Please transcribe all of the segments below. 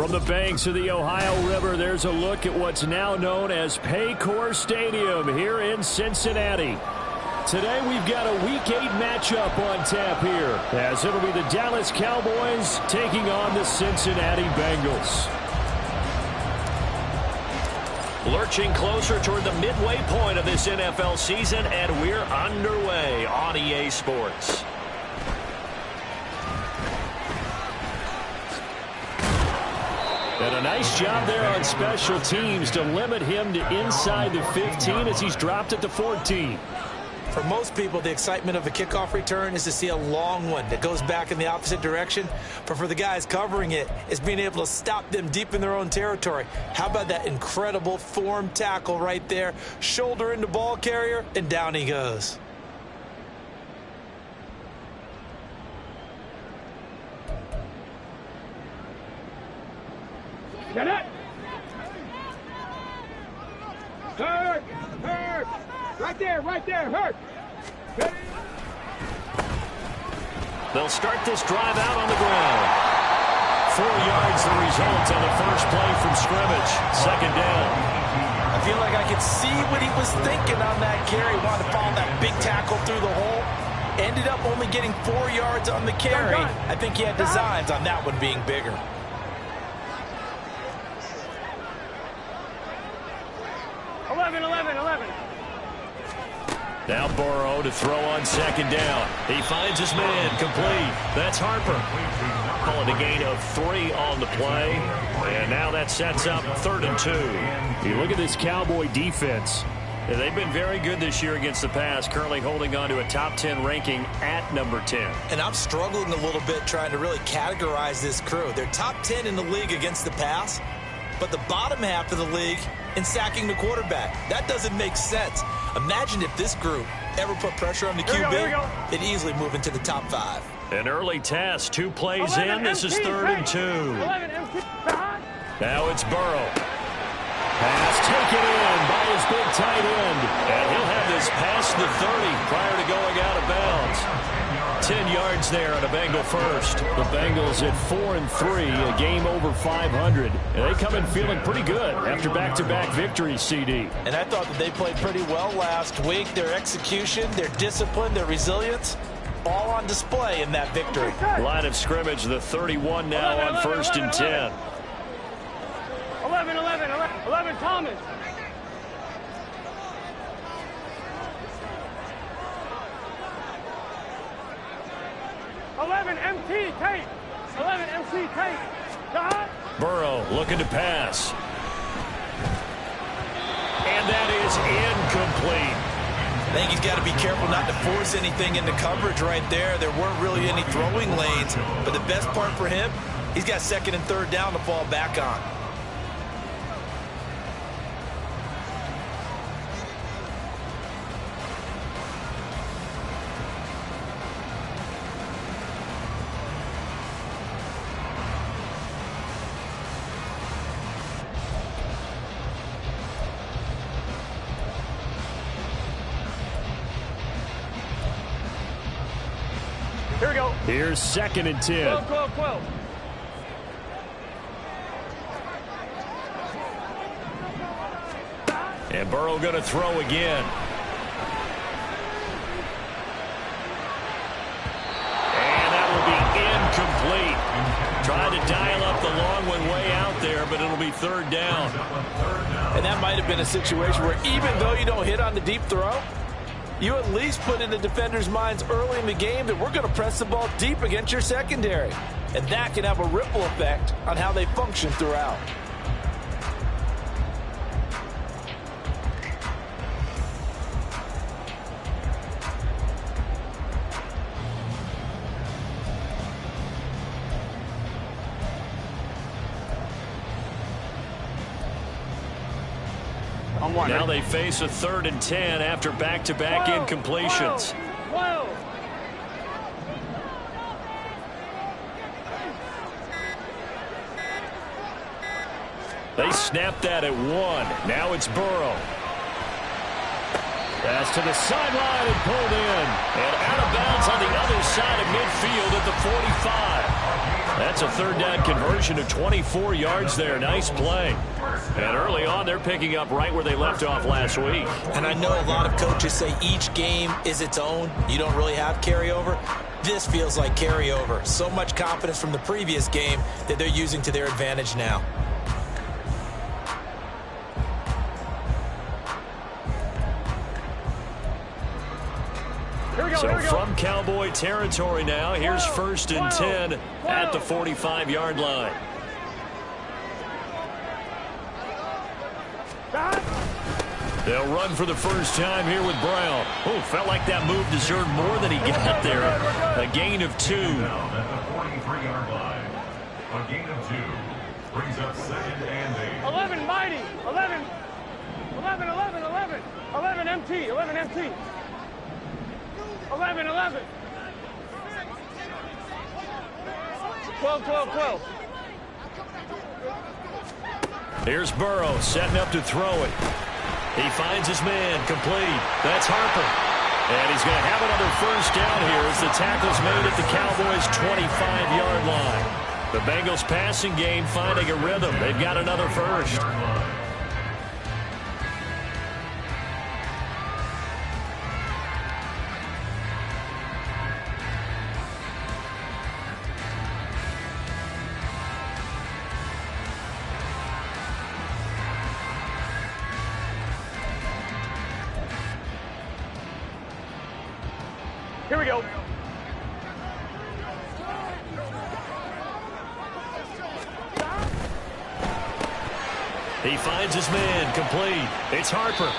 From the banks of the Ohio River, there's a look at what's now known as Paycor Stadium here in Cincinnati. Today we've got a Week 8 matchup on tap here, as it'll be the Dallas Cowboys taking on the Cincinnati Bengals. Lurching closer toward the midway point of this NFL season, and we're underway on EA Sports. And a nice job there on special teams to limit him to inside the 15 as he's dropped at the 14. For most people, the excitement of a kickoff return is to see a long one that goes back in the opposite direction. But for the guys covering it, it's being able to stop them deep in their own territory. How about that incredible form tackle right there? Shoulder into ball carrier, and down he goes. Get it! Hurt! Hurt! Right there, hurt! They'll start this drive out on the ground. 4 yards the result on the first play from scrimmage. Second down. I feel like I could see what he was thinking on that carry. Wanted to follow that big tackle through the hole. Ended up only getting 4 yards on the carry. I think he had designs on that one being bigger. Now Burrow to throw on second down. He finds his man complete. That's Harper. Calling a gain of 3 on the play. And now that sets up 3rd and 2. You look at this Cowboy defense. They've been very good this year against the pass, currently holding on to a top 10 ranking at number 10. And I'm struggling a little bit trying to really categorize this crew. They're top 10 in the league against the pass, but the bottom half of the league in sacking the quarterback. That doesn't make sense. Imagine if this group ever put pressure on the QB, it'd easily move into the top 5. An early test, 2 plays in. This is 3rd and 2. Now it's Burrow. Pass taken in by his big tight end. And he'll have this past the 30 prior to going out of bounds. 10 yards there on a Bengal first. The Bengals at 4-3, a game over 500. And they come in feeling pretty good after back-to-back victories, CD. And I thought that they played pretty well last week. Their execution, their discipline, their resilience, all on display in that victory. Line of scrimmage, the 31 now on 1st and 10. 11, Thomas. MT tape. 11 MC tape. Burrow looking to pass. And that is incomplete. I think he's got to be careful not to force anything into coverage right there. There weren't really any throwing lanes, but the best part for him, he's got second and third down to fall back on. Here we go. Here's second and 10. 12, 12, 12. And Burrow going to throw again. And that will be incomplete. Trying to dial up the long one way out there, but it'll be third down. And that might have been a situation where even though you don't hit on the deep throw, you at least put in the defenders' minds early in the game that we're going to press the ball deep against your secondary. And that can have a ripple effect on how they function throughout. Now they face a 3rd and 10 after back-to-back incompletions. 12. They snapped that at 1. Now it's Burrow. Pass to the sideline and pulled in. And out of bounds on the other side of midfield at the 45. That's a third down conversion of 24 yards there. Nice play. And early on, they're picking up right where they left off last week. And I know a lot of coaches say each game is its own. You don't really have carryover. This feels like carryover. So much confidence from the previous game that they're using to their advantage now. So from Cowboy territory now, here's 1st and 10 at the 45-yard line. They'll run for the first time here with Brown. Oh, felt like that move deserved more than he got there. A gain of 2. Down at the 43-yard line. A gain of 2 brings up 2nd and 8. 11 mighty. 11. 11, 11, 11. 11 MT. 11 MT. 11, 11. 12, 12, 12. Here's Burrow setting up to throw it. He finds his man complete. That's Harper. And he's going to have another first down here as the tackle's made at the Cowboys' 25-yard line. The Bengals passing game finding a rhythm. They've got another first. Here we go. He finds his man complete. It's Harper.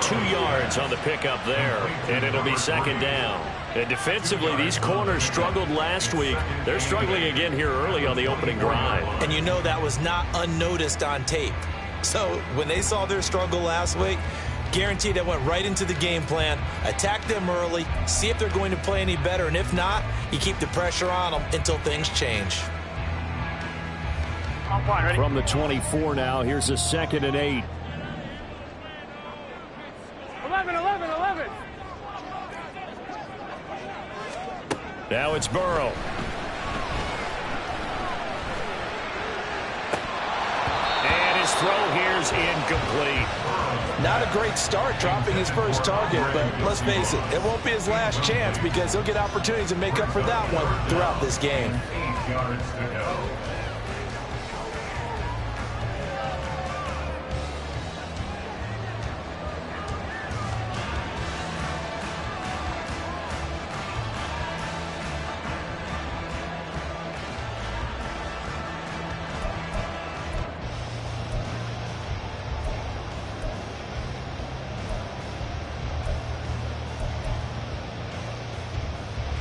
2 yards on the pickup there, and it'll be second down. And defensively, these corners struggled last week. They're struggling again here early on the opening drive. And you know that was not unnoticed on tape. So when they saw their struggle last week, guaranteed that went right into the game plan. Attack them early, see if they're going to play any better, and if not, you keep the pressure on them until things change. I'm fine, ready? From the 24 now, here's a 2nd and 8. 11, 11, 11. Now it's Burrow. And his throw here's incomplete. Not a great start dropping his first target, but let's face it, it won't be his last chance because he'll get opportunities to make up for that one throughout this game. 8 yards to go.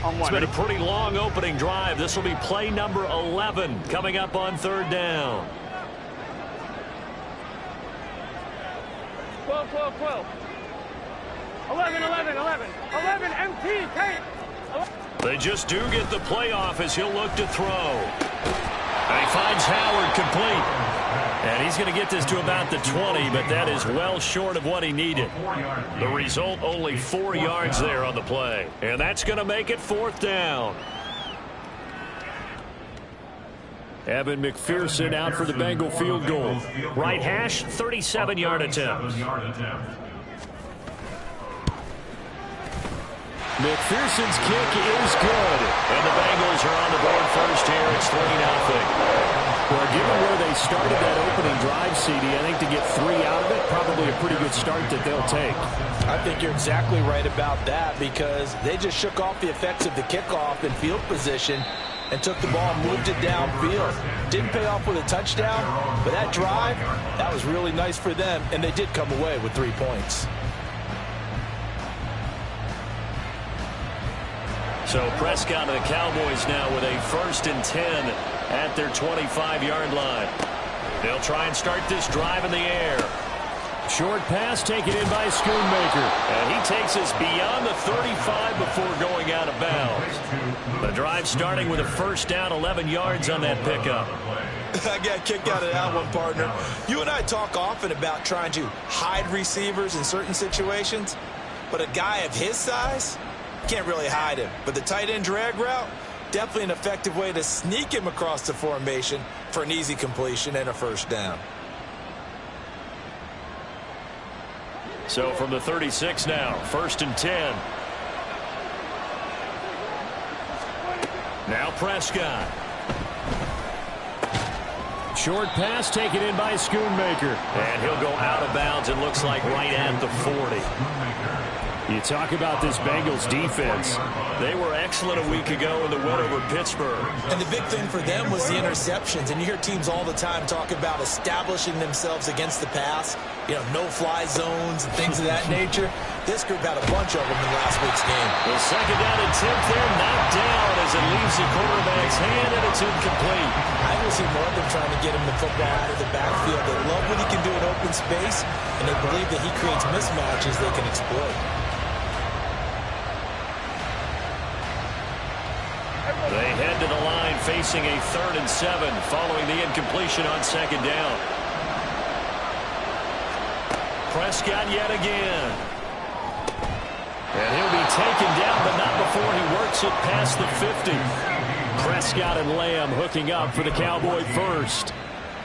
It's been a pretty long opening drive. This will be play number 11 coming up on third down. 12, 12, 12. 11, 11, 11. 11, MT, take. They just do get the playoff as he'll look to throw. And he finds Howard complete. And he's going to get this to about the 20, but that is well short of what he needed. The result, only 4 yards there on the play. And that's going to make it fourth down. Evan McPherson out for the Bengal field goal. Right hash, 37-yard attempt. McPherson's kick is good. And the Bengals are on the board first here. It's 3-0. Well, given where they started that opening drive, CD, I think to get 3 out of it, probably a pretty good start that they'll take. I think you're exactly right about that because they just shook off the effects of the kickoff in field position and took the ball and moved it downfield. Didn't pay off with a touchdown, but that drive, that was really nice for them, and they did come away with 3 points. So Prescott and the Cowboys now with a 1st and 10 at their 25-yard line. They'll try and start this drive in the air. Short pass taken in by Schoonmaker. And he takes us beyond the 35 before going out of bounds. The drive starting with a 1st down, 11 yards on that pickup. I got kicked out of that one, partner. You and I talk often about trying to hide receivers in certain situations, but a guy of his size can't really hide him. But the tight end drag route, definitely an effective way to sneak him across the formation for an easy completion and a 1st down. So from the 36 now, 1st and 10. Now Prescott. Short pass taken in by Schoonmaker. And he'll go out of bounds, it looks like right at the 40. You talk about this Bengals defense. They were excellent a week ago in the win over Pittsburgh. And the big thing for them was the interceptions. And you hear teams all the time talk about establishing themselves against the pass. You know, no-fly zones and things of that nature. This group had a bunch of them in last week's game. The 2nd down and 10th there, knocked down as it leaves the quarterback's hand, and it's incomplete. I will see more of them trying to get him the football out of the backfield. They love what he can do in open space, and they believe that he creates mismatches they can exploit. They head to the line facing a 3rd and 7 following the incompletion on 2nd down. Prescott yet again. And he'll be taken down, but not before he works it past the 50. Prescott and Lamb hooking up for the Cowboy 1st.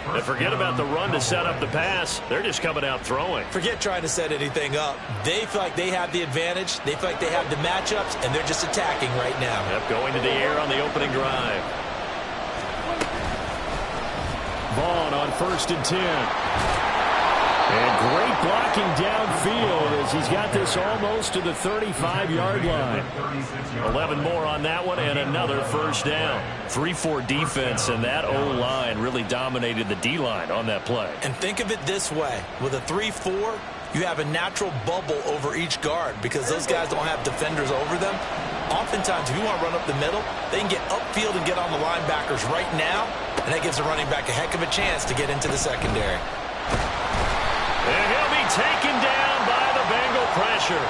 And forget about the run to set up the pass. They're just coming out throwing. Forget trying to set anything up. They feel like they have the advantage. They feel like they have the matchups, and they're just attacking right now. Yep, going to the air on the opening drive. Vaughn on 1st and 10. And great blocking downfield as he's got this almost to the 35-yard line. 11 more on that one and another 1st down. 3-4 defense, and that O-line really dominated the D-line on that play. And think of it this way. With a 3-4, you have a natural bubble over each guard because those guys don't have defenders over them. Oftentimes, if you want to run up the middle, they can get upfield and get on the linebackers right now, and that gives the running back a heck of a chance to get into the secondary. And he'll be taken down by the Bengal pressure.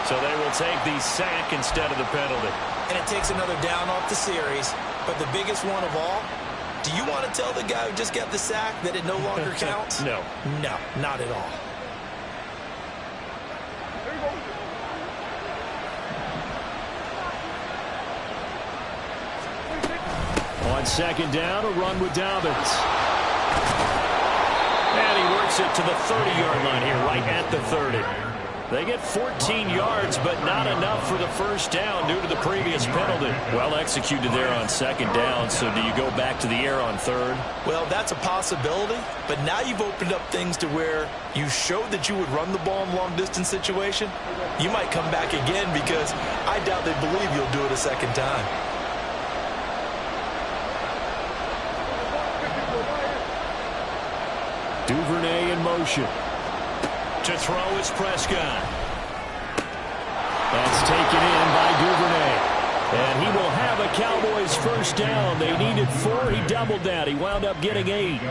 So they will take the sack instead of the penalty. And it takes another down off the series. But the biggest one of all, do you want to tell the guy who just got the sack that it no longer counts? No. No, not at all. On 2nd down, a run with Dobbins. And he works it to the 30-yard line here, right at the 30. They get 14 yards, but not enough for the 1st down due to the previous penalty. Well executed there on 2nd down, so do you go back to the air on 3rd? Well, that's a possibility, but now you've opened up things to where you showed that you would run the ball in long-distance situation. You might come back again because I doubt they believe you'll do it a 2nd time. Duvernay in motion. To throw is Prescott. That's taken in by Duvernay. And he will have a Cowboys first down. They needed 4. He doubled that. He wound up getting 8.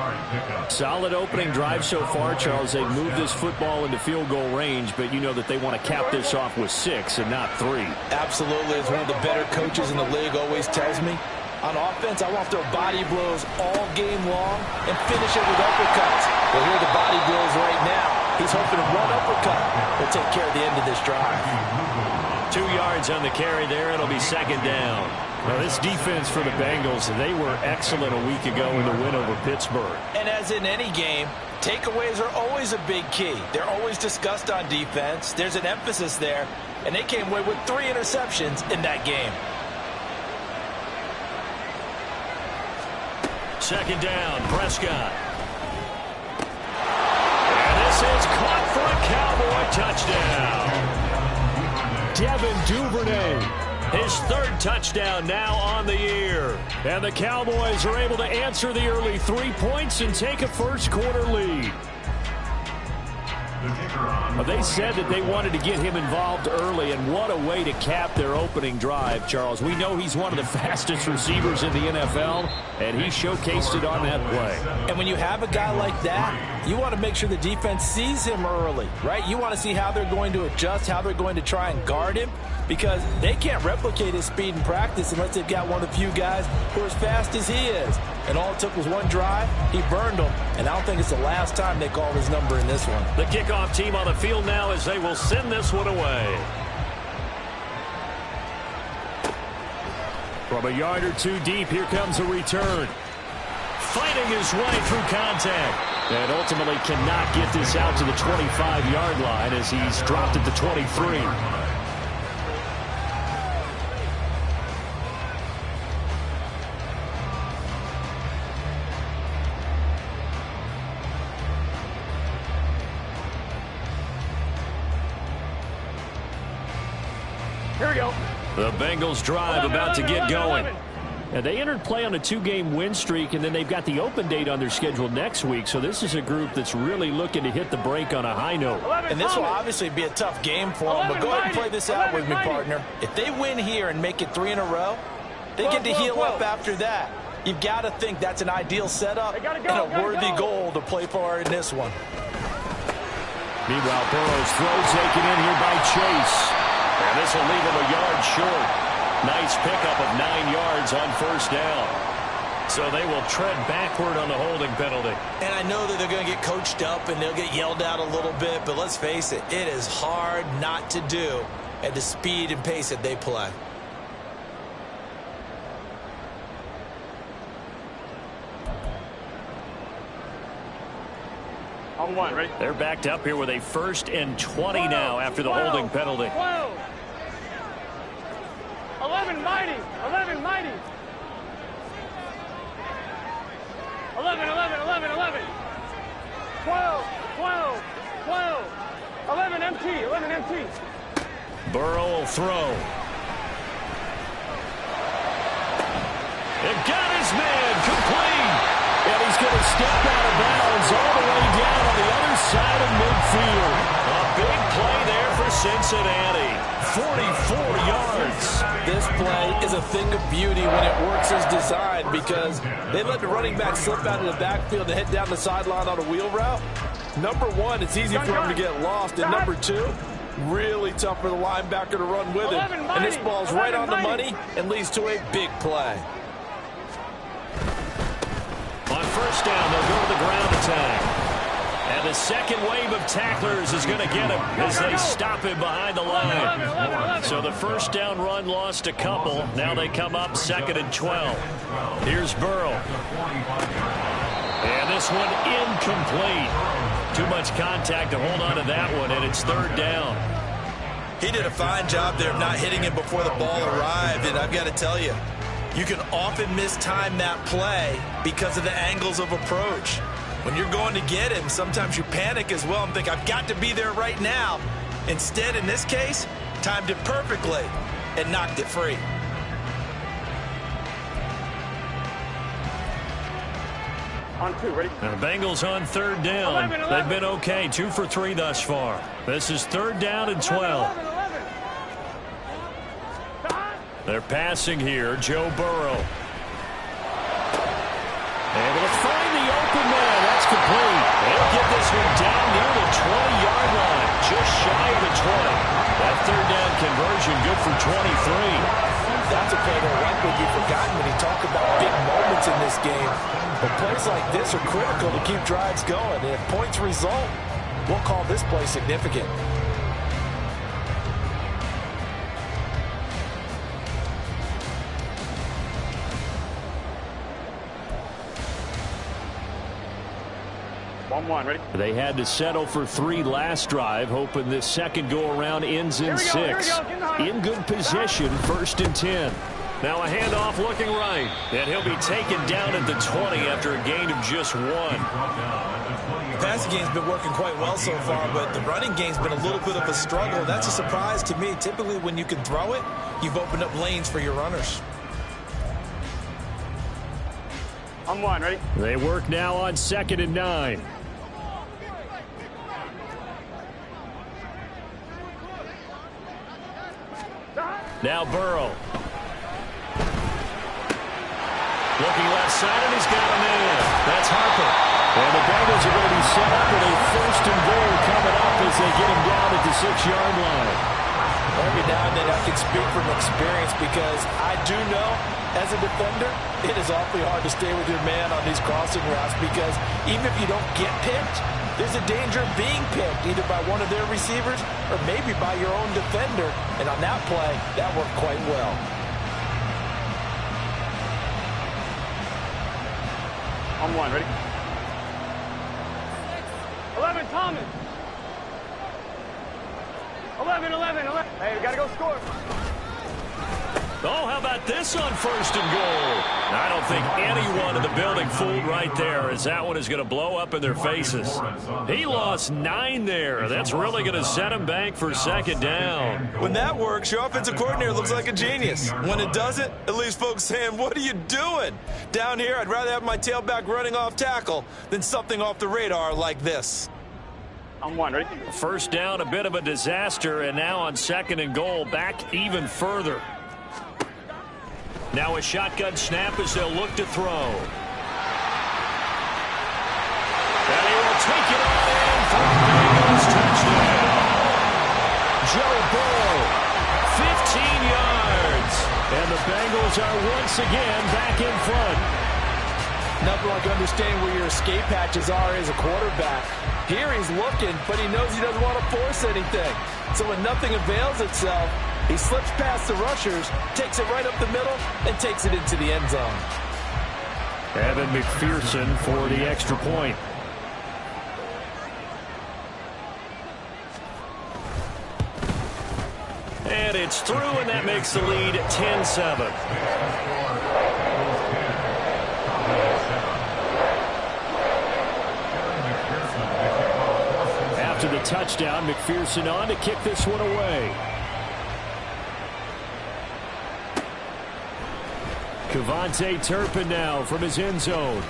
Solid opening drive so far, Charles. They've moved this football into field goal range, but you know that they want to cap this off with 6 and not 3. Absolutely. As one of the better coaches in the league always tells me, on offense, I want to throw body blows all game long and finish it with uppercuts. Well, here are the body blows right now. He's hoping one uppercut will take care of the end of this drive. 2 yards on the carry there. It'll be second down. Now, this defense for the Bengals, they were excellent a week ago in the win over Pittsburgh. And as in any game, takeaways are always a big key. They're always discussed on defense. There's an emphasis there, and they came away with 3 interceptions in that game. Second down, Prescott. And this is caught for a Cowboy touchdown. Devin Duvernay, his 3rd touchdown now on the year. And the Cowboys are able to answer the early 3 points and take a first-quarter lead. They said that they wanted to get him involved early, and what a way to cap their opening drive, Charles. We know he's one of the fastest receivers in the NFL, and he showcased it on that play. And when you have a guy like that, you want to make sure the defense sees him early, right? You want to see how they're going to adjust, how they're going to try and guard him, because they can't replicate his speed in practice unless they've got one of the few guys who are as fast as he is. And all it took was one drive. He burned them, and I don't think it's the last time they call his number in this one. The kickoff team on the field now as they will send this one away. From a yard or 2 deep, here comes a return. Fighting his way through contact. And ultimately cannot get this out to the 25-yard line as he's dropped at the 23. Here we go. The Bengals drive about to get going. And they entered play on a 2-game win streak, and then they've got the open date on their schedule next week. So this is a group that's really looking to hit the break on a high note. And this will obviously be a tough game for them. But go ahead and play this out with me, partner. If they win here and make it 3 in a row, they get to heal up after that. You've got to think that's an ideal setup and a worthy goal to play for in this one. Meanwhile, Burrow's throw taken in here by Chase. And this will leave him a yard short. Nice pickup of 9 yards on first down. So they will tread backward on the holding penalty. And I know that they're going to get coached up and they'll get yelled at a little bit, but let's face it, it is hard not to do at the speed and pace that they play. On 1, ready? They're backed up here with a 1st and 20 now after the holding penalty. 12. 11 mighty. 11 mighty. 11, 11, 11, 11. 12, 12, 12. 11 empty, 11 empty. Burrow will throw. It got his man complete. And he's going to step out of bounds all the way down on the other side of midfield. A big play there for Cincinnati. 44 yards. This play is a thing of beauty when it works as designed because they let the running back slip out of the backfield and head down the sideline on a wheel route. Number 1, it's easy for him to get lost. And number 2, really tough for the linebacker to run with it. And this ball's right on the money and leads to a big play. On first down, they'll go to the ground attack. And the second wave of tacklers is going to get him as they stop him behind the line. So the first down run lost a couple. Now they come up 2nd and 12. Here's Burrow. And this one incomplete. Too much contact to hold on to that one, and it's 3rd down. He did a fine job there of not hitting him before the ball arrived, and I've got to tell you, you can often mistime that play because of the angles of approach. When you're going to get him, sometimes you panic as well and think, I've got to be there right now. Instead, in this case, timed it perfectly and knocked it free. On 2, ready? The Bengals on 3rd down. 11. They've been okay, 2 for 3 thus far. This is 3rd down and 12. 11. They're passing here. Joe Burrow. Able to find the open man. That's complete. They'll get this one down near the 20-yard line. Just shy of the 20. That third down conversion good for 23. That's a play that likely be forgotten when you talk about big moments in this game. But plays like this are critical to keep drives going. And if points result, we'll call this play significant. Ready? They had to settle for 3 last drive, hoping this second go-around ends in 6. In good position, 1st and 10. Now a handoff looking right, and he'll be taken down at the 20 after a gain of just 1. The passing game's been working quite well so far, but the running game's been a little bit of a struggle. That's a surprise to me. Typically, when you can throw it, you've opened up lanes for your runners. On 1, ready? They work now on 2nd and 9. Now Burrow. Looking left side, and he's got a man. That's Harper. And the Bengals are going to be set up with a 1st and goal coming up as they get him down at the 6-yard line. Every now and then I can speak from experience because I do know, as a defender, it is awfully hard to stay with your man on these crossing routes because even if you don't get picked, there's a danger of being picked either by one of their receivers or maybe by your own defender. And on that play, that worked quite well. On 1, ready? 11, Thomas. 11. Hey, we got to go score. Oh, how about this on 1st and goal? I don't think anyone in the building fooled right there, as that one is going to blow up in their faces. He lost 9 there. That's really going to set him back for 2nd down. When that works, your offensive coordinator looks like a genius. When it doesn't, it leaves folks saying, what are you doing? Down here, I'd rather have my tailback running off tackle than something off the radar like this. On 1, ready? 1st down, a bit of a disaster, and now on 2nd and goal, back even further. Now a shotgun snap as they'll look to throw. And he will take it on in for the Bengals touchdown. Joe Burrow, 15 yards. And the Bengals are once again back in front. Nothing like understanding where your escape hatches are as a quarterback. Here he's looking, but he knows he doesn't want to force anything. So when nothing avails itself, he slips past the rushers, takes it right up the middle, and takes it into the end zone. Evan McPherson for the extra point. And it's through, and that makes the lead 10-7. After the touchdown, McPherson on to kick this one away. Kevontae Turpin now from his end zone.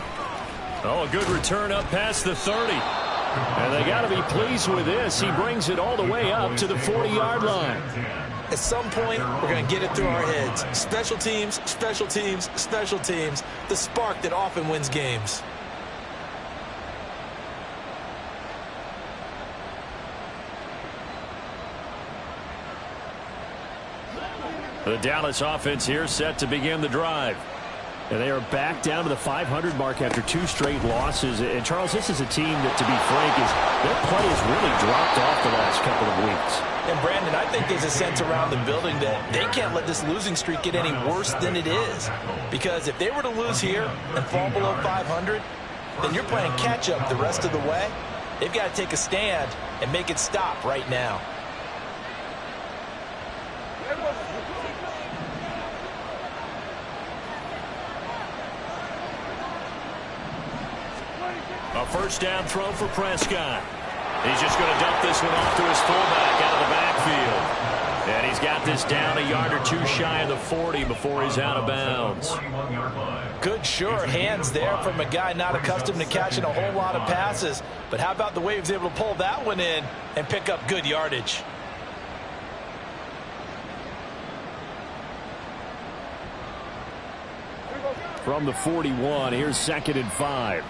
Oh, a good return up past the 30. And they got to be pleased with this. He brings it all the way up to the 40-yard line. At some point, we're going to get it through our heads. Special teams, special teams, special teams. The spark that often wins games. The Dallas offense here set to begin the drive. And they are back down to the 500 mark after 2 straight losses. And, Charles, this is a team that, to be frank, their play has really dropped off the last couple of weeks. And, Brandon, I think there's a sense around the building that they can't let this losing streak get any worse than it is. Because if they were to lose here and fall below 500, then you're playing catch-up the rest of the way. They've got to take a stand and make it stop right now. A first down throw for Prescott. He's just going to dump this one off to his fullback out of the backfield. And he's got this down a yard or 2 shy of the 40 before he's out of bounds. Good sure hands there from a guy not accustomed to catching a whole lot of passes. But how about the way he was able to pull that one in and pick up good yardage? from the 41. Here's 2nd and 5.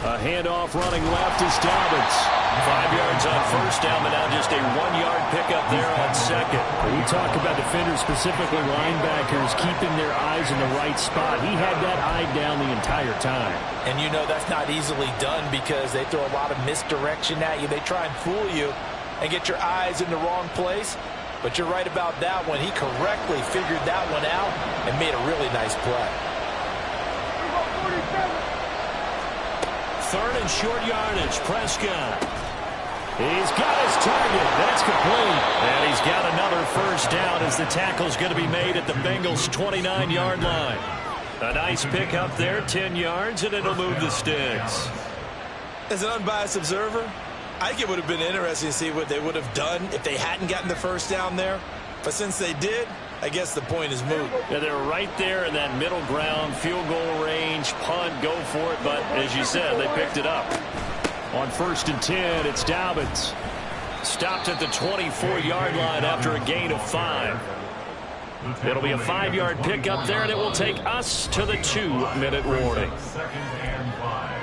A handoff running left is Dobbins. 5 yards on first down, but now just a 1-yard pickup there on second. We talk about defenders, specifically linebackers, keeping their eyes in the right spot. He had that eye down the entire time. And you know that's not easily done because they throw a lot of misdirection at you. They try and fool you and get your eyes in the wrong place. But you're right about that one. He correctly figured that one out and made a really nice play. 3rd and short yardage. Prescott. He's got his target. That's complete. And he's got another first down as the tackle's going to be made at the Bengals' 29-yard line. A nice pick up there, 10 yards, and it'll move the sticks. As an unbiased observer, I think it would have been interesting to see what they would have done if they hadn't gotten the first down there. But since they did, I guess the point is moot. Yeah, they're right there in that middle ground, field goal range, punt, go for it. But as you said, they picked it up. On 1st and 10, it's Dobbins. Stopped at the 24-yard line after a gain of 5. It'll be a 5-yard pickup there, and it will take us to the 2-minute warning. 2nd and 5.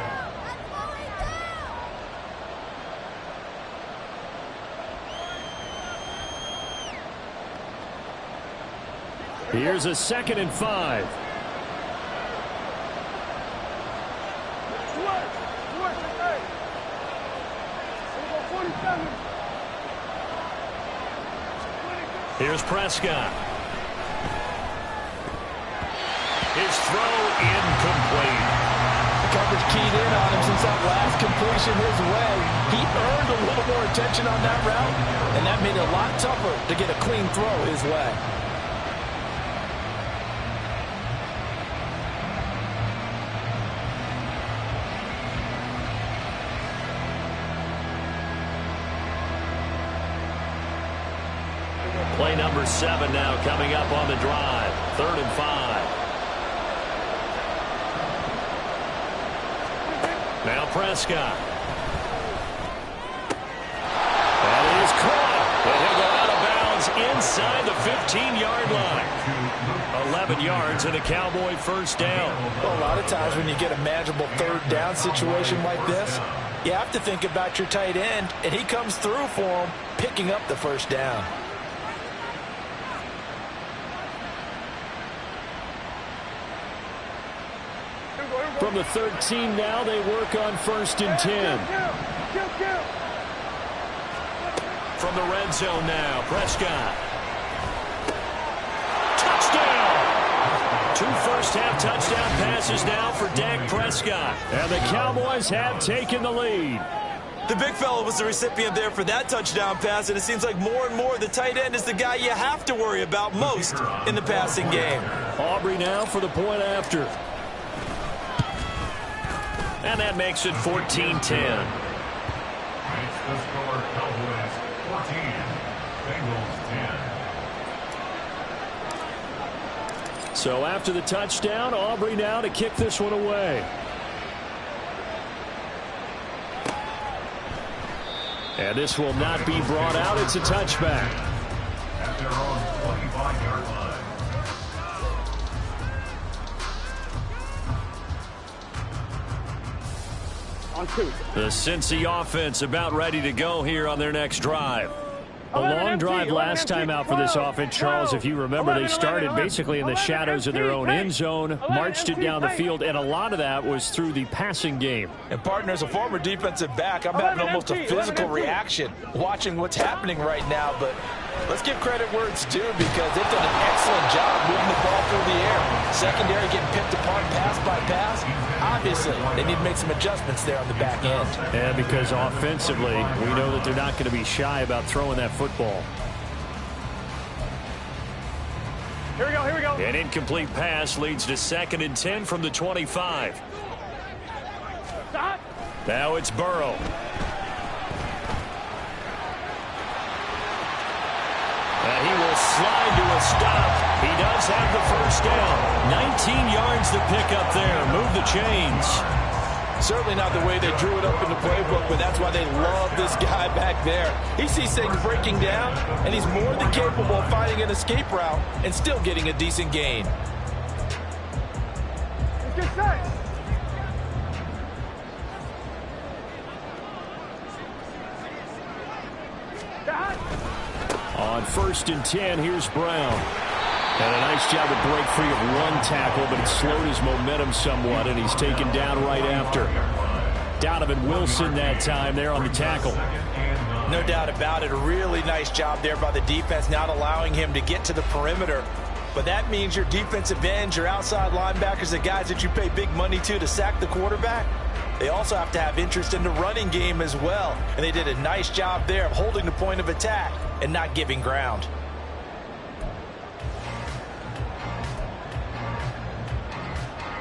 Here's a 2nd and 5. Here's Prescott. His throw incomplete. The coverage keyed in on him since that last completion his way. He earned a little more attention on that route, and that made it a lot tougher to get a clean throw his way. Play number 7 now coming up on the drive. 3rd and 5. Now Prescott. That is caught. But he'll go out of bounds inside the 15-yard line. 11 yards and a Cowboy first down. Well, a lot of times when you get a manageable 3rd down situation like this, you have to think about your tight end, and he comes through for him, picking up the first down. From the 13 now, they work on 1st and 10. From the red zone now, Prescott. Touchdown! 2 first-half touchdown passes now for Dak Prescott. And the Cowboys have taken the lead. The big fella was the recipient there for that touchdown pass, and it seems like more and more the tight end is the guy you have to worry about most in the passing game. Aubrey now for the point after. And that makes it 14-10. Makes the score Cowboys 14, Bengals 10. So after the touchdown, Aubrey now to kick this one away. And this will not be brought out. It's a touchback. At their own 25-yard line. The Cincy offense about ready to go here on their next drive. A long drive last time out for this offense, Charles. If you remember, they started basically in the shadows of their own end zone, marched it down the field, and a lot of that was through the passing game. And partner, as a former defensive back, I'm having almost a physical reaction watching what's happening right now. But let's give credit where it's due because they've done an excellent job moving the ball through the air. Secondary getting picked apart pass by pass. Obviously, they need to make some adjustments there on the back end. And because offensively, we know that they're not going to be shy about throwing that football. Here we go, here we go. An incomplete pass leads to 2nd and 10 from the 25. Stop. Now it's Burrow. And he will slide to a stop. He does have the first down. 19 yards to pick up there. Move the chains. Certainly not the way they drew it up in the playbook, but that's why they love this guy back there. He sees things breaking down, and he's more than capable of finding an escape route and still getting a decent gain. Get set. On 1st and 10, here's Brown. And a nice job to break free of one tackle, but it slowed his momentum somewhat, and he's taken down right after. Donovan Wilson that time there on the tackle. No doubt about it. A really nice job there by the defense, not allowing him to get to the perimeter. But that means your defensive ends, your outside linebackers, the guys that you pay big money to sack the quarterback, they also have to have interest in the running game as well. And they did a nice job there of holding the point of attack and not giving ground.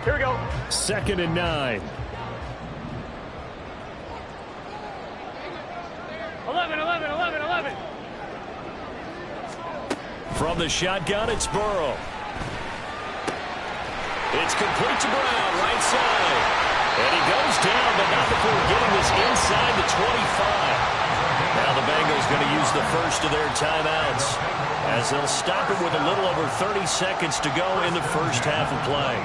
Here we go. 2nd and 9. 11, 11, 11, 11. From the shotgun, it's Burrow. It's complete to Brown, right side. And he goes down, but not before getting this inside the 25. Now the Bengals going to use the first of their timeouts, as they'll stop it with a little over 30 seconds to go in the first half of play.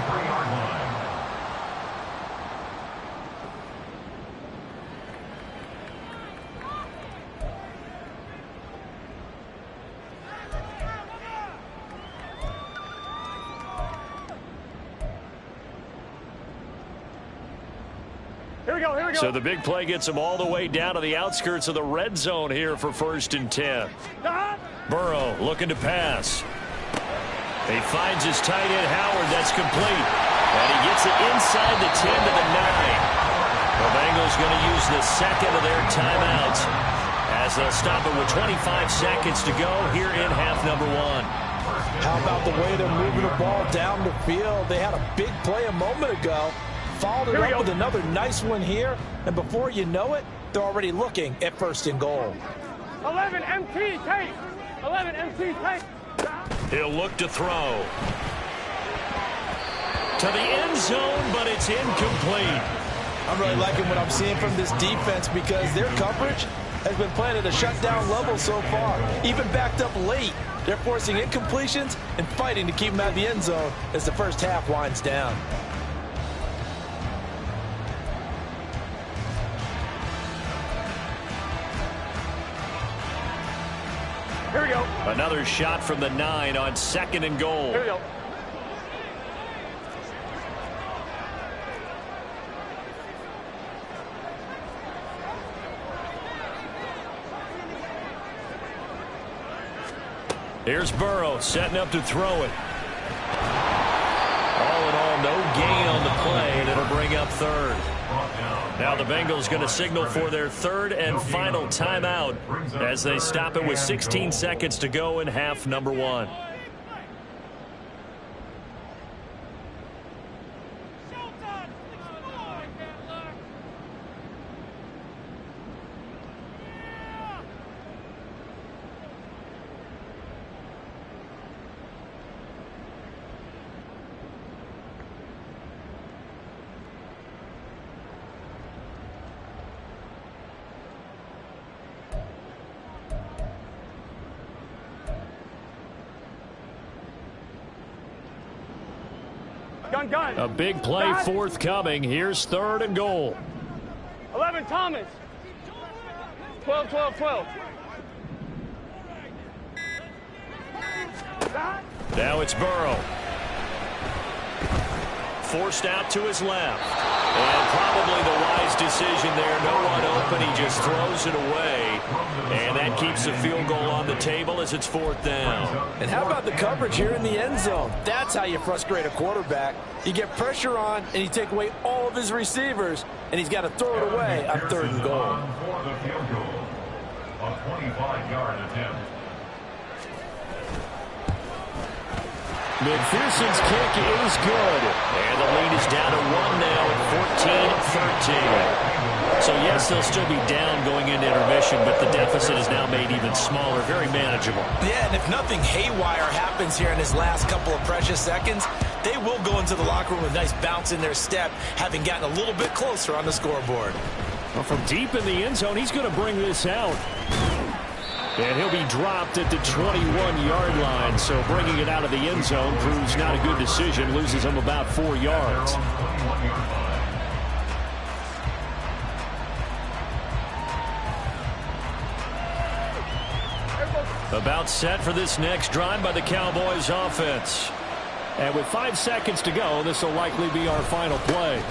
Here we go, here we go. So the big play gets him all the way down to the outskirts of the red zone here for 1st and 10. Burrow looking to pass. He finds his tight end Howard. That's complete. And he gets it inside the 10 to the 9. The Bengals going to use the second of their timeouts, as they'll stop it with 25 seconds to go here in half number 1. How about the way they're moving the ball down the field? They had a big play a moment ago. Followed it up with another nice one here, and before you know it, they're already looking at 1st and goal. 11 MT tape. 11 MT tape. He'll look to throw to the end zone, but it's incomplete. I'm really liking what I'm seeing from this defense, because their coverage has been playing at a shutdown level so far. Even backed up late, they're forcing incompletions and fighting to keep them out of the end zone as the first half winds down. Here we go. Another shot from the 9 on 2nd and goal. Here we go. Here's Burrow setting up to throw it. All in all, no gain on the play, and it'll bring up 3rd. Now the Bengals going to signal for their 3rd and final timeout, as they stop it with 16 seconds to go in half number 1. Gun. A big play forthcoming. Here's 3rd and goal. 11 Thomas. 12, 12, 12. Now it's Burrow. Forced out to his left. And probably the wise decision there. No one open. He just throws it away. And that keeps the field goal on the table as it's 4th down. And how about the coverage here in the end zone? That's how you frustrate a quarterback. You get pressure on, and you take away all of his receivers, and he's got to throw it away on 3rd and goal. For the field goal, a 25-yard attempt. McPherson's kick is good. And the lead is down to 1 now at 14-13. So, yes, guess they'll still be down going into intermission, but the deficit is now made even smaller, very manageable. Yeah, and if nothing haywire happens here in his last couple of precious seconds, they will go into the locker room with a nice bounce in their step, having gotten a little bit closer on the scoreboard. Well, from deep in the end zone, he's going to bring this out. And he'll be dropped at the 21-yard line, so bringing it out of the end zone proves not a good decision, loses him about 4 yards. About set for this next drive by the Cowboys offense. And with 5 seconds to go, this will likely be our final play.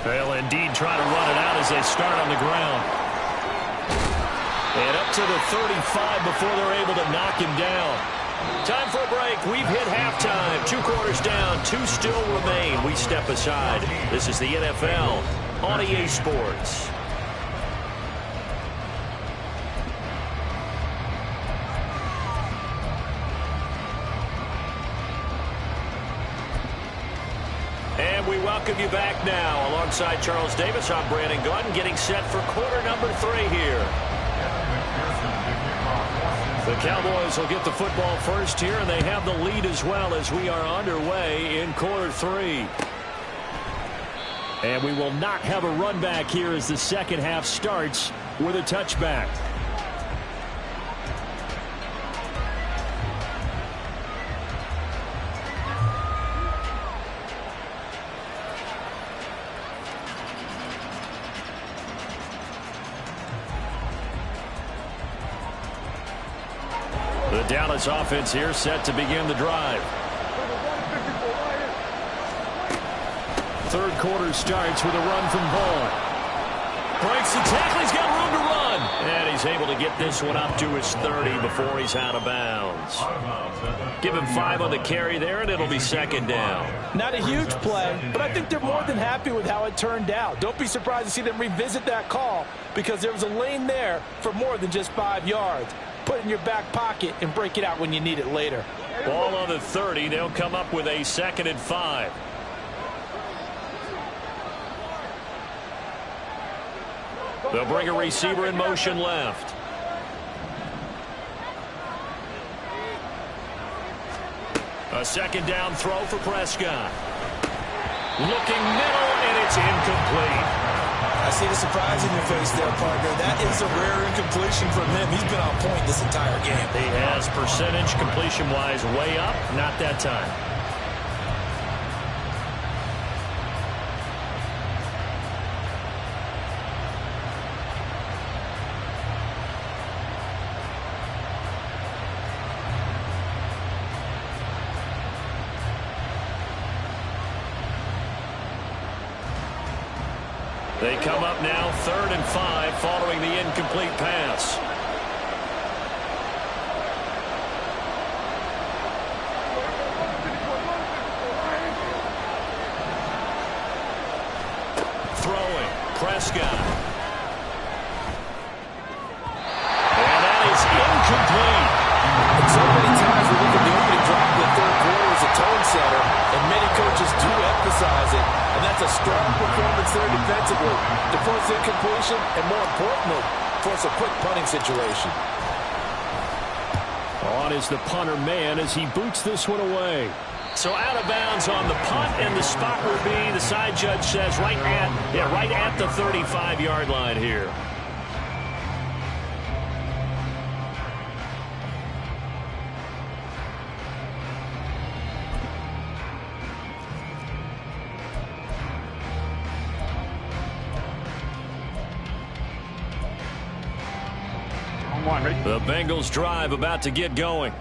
They'll indeed try to run it out as they start on the ground. And up to the 35 before they're able to knock him down. Time for a break. We've hit halftime. 2 quarters down. 2 still remain. We step aside. This is the NFL on EA Sports. And we welcome you back now. Alongside Charles Davis, I'm Brandon Gunn, getting set for quarter number 3 here. The Cowboys will get the football first here, and they have the lead as well as we are underway in quarter 3. And we will not have a run back here as the second half starts with a touchback. The Dallas offense here set to begin the drive. Third quarter starts with a run from Vaughn. Breaks the tackle. He's got room to run. And he's able to get this one up to his 30 before he's out of bounds. Give him 5 on the carry there, and it'll be second down. Not a huge play, but I think they're more than happy with how it turned out. Don't be surprised to see them revisit that call because there was a lane there for more than just 5 yards. Put it in your back pocket and break it out when you need it later. Ball on the 30. They'll come up with a 2nd and 5. They'll bring a receiver in motion left. A 2nd down throw for Prescott. Looking middle, and it's incomplete. I see the surprise in your face there, partner. That is a rare incompletion from him. He's been on point this entire game. He has percentage completion-wise way up. Not that time. They come up now 3rd and 5 following the incomplete pass. Throwing. Prescott. And that is incomplete. And so many times we look at the opening drive in the 3rd quarter as a tone setter, and many coaches do emphasize it. And that's a strong performance there defensively to force incompletion and, more importantly, force a quick punting situation. On is the punter man as he boots this one away. So out of bounds on the punt, and the spot will be, the side judge says, right at the 35-yard line here. The Bengals drive about to get going.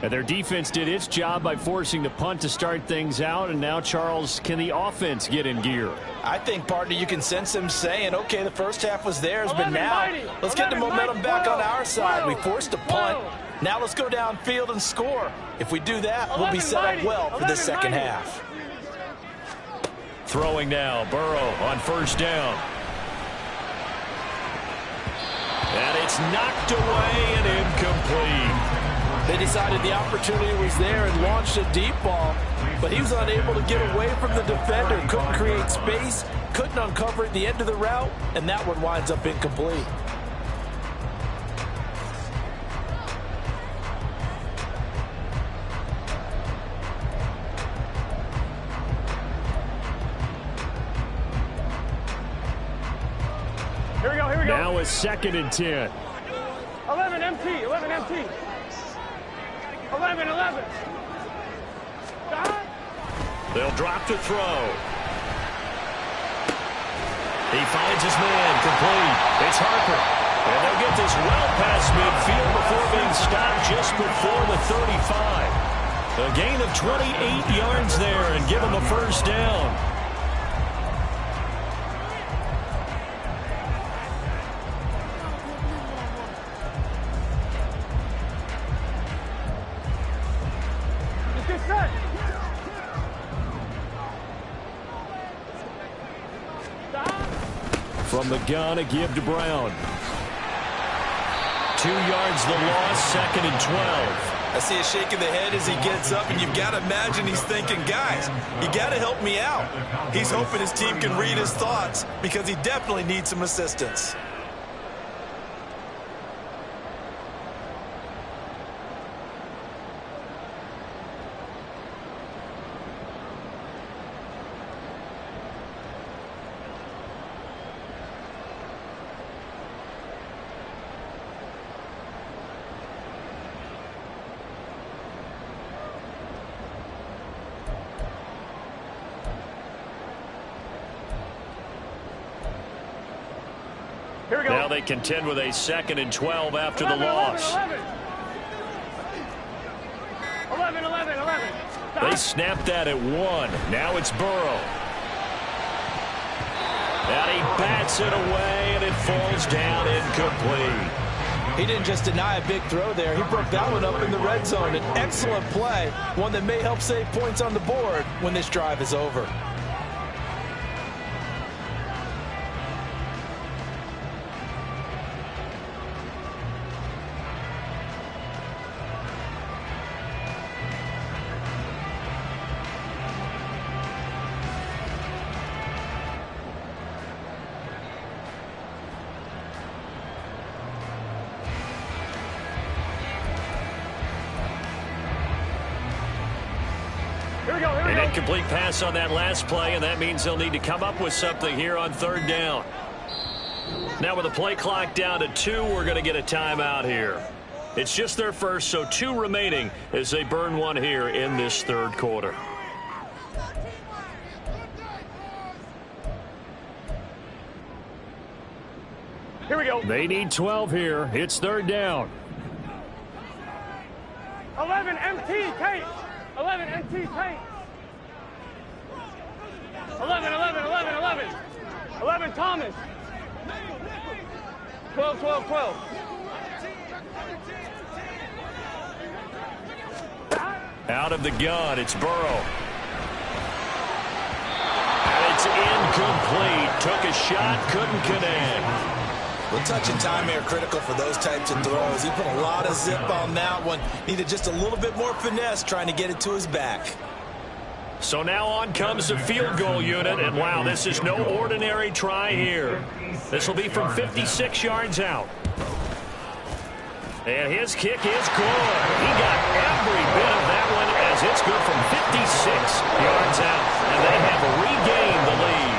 And their defense did its job by forcing the punt to start things out. And now, Charles, can the offense get in gear? I think, partner, you can sense them saying, okay, the first half was theirs, but now let's get the momentum back on our side. We forced a punt. Now let's go downfield and score. If we do that, we'll be set up well for this second half. Throwing now, Burrow on 1st down. And it's knocked away and incomplete. They decided the opportunity was there and launched a deep ball, but he was unable to get away from the defender, couldn't create space, couldn't uncover at the end of the route, and that one winds up incomplete. Here we go, here we go. Now a 2nd and 10. 11 MT, 11 MT. 11, 11. They'll drop to throw. He finds his man, complete. It's Harper. And they'll get this well past midfield before being stopped just before the 35. A gain of 28 yards there and give him a first down. Get set. From the gun, a give to Brown. 2 yards the loss, 2nd and 12. I see a shake of the head as he gets up, and you've got to imagine he's thinking, guys, you got to help me out. He's hoping his team can read his thoughts because he definitely needs some assistance. Here we go. Now they contend with a 2nd and 12 after the 11, loss. 11, 11. 11, 11. They snapped that at 1. Now it's Burrow. And he bats it away, and it falls down incomplete. He didn't just deny a big throw there. He broke that one up in the red zone. An excellent play, one that may help save points on the board when this drive is over. An incomplete pass on that last play, and that means they'll need to come up with something here on 3rd down. Now with the play clock down to 2, we're going to get a timeout here. It's just their first, so 2 remaining as they burn one here in this 3rd quarter. Here we go. They need 12 here. It's 3rd down. 11 MT, Tate. 11 MT, Tate. 11, 11, 11, 11. 11, Thomas. 12, 12, 12. Out of the gun, it's Burrow. And it's incomplete. Took a shot, couldn't connect. Well, touch and time here critical for those types of throws. He put a lot of zip on that one. Needed just a little bit more finesse trying to get it to his back. So now on comes the field goal unit, and wow, this is no ordinary try here. This will be from 56 yards out. And his kick is good. He got every bit of that one as it's good from 56 yards out. And they have regained the lead.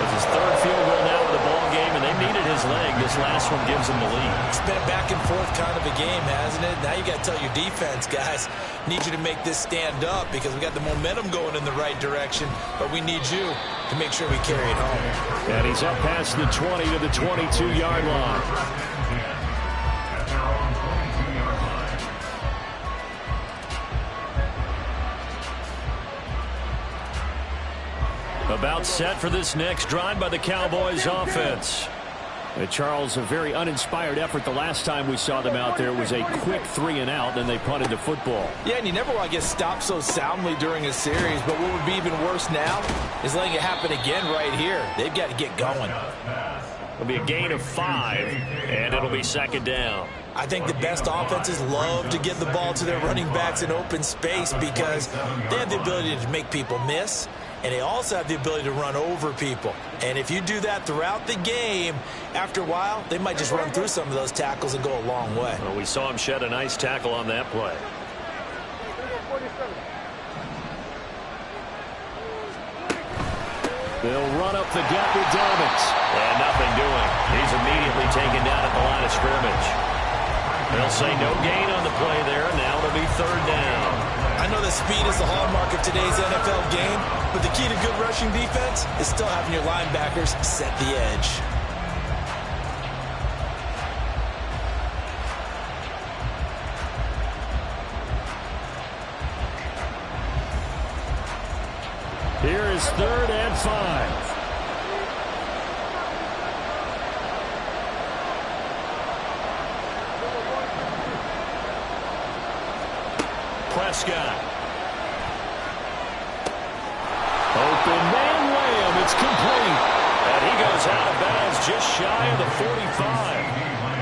It's his 3rd field goal now of the ball game, and they needed his leg. This last one gives them the lead. It's been a back and forth kind of a game, hasn't it? Now you got to tell your defense, guys, need you to make this stand up because we got the momentum going in the right direction, but we need you to make sure we carry it home. And he's up past the 20 to the 22-yard line. About set for this next drive by the Cowboys offense. Charles, a very uninspired effort the last time we saw them out there. Was a quick 3 and out, then they punted the football. Yeah, and you never want to get stopped so soundly during a series, but what would be even worse now is letting it happen again right here. They've got to get going. It'll be a gain of 5, and it'll be 2nd down. I think the best offenses love to give the ball to their running backs in open space because they have the ability to make people miss. and they also have the ability to run over people. And if you do that throughout the game, after a while, they might just run through some of those tackles and go a long way. Well, we saw him shed a nice tackle on that play. They'll run up the gap with Dobbins. And nothing doing. He's immediately taken down at the line of scrimmage. They'll say no gain on the play there. Now it'll be third down. I know that speed is the hallmark of today's NFL game, but the key to good rushing defense is still having your linebackers set the edge. Here is 3rd and 5. Prescott. Open man Lamb. It's complete. And he goes out of bounds just shy of the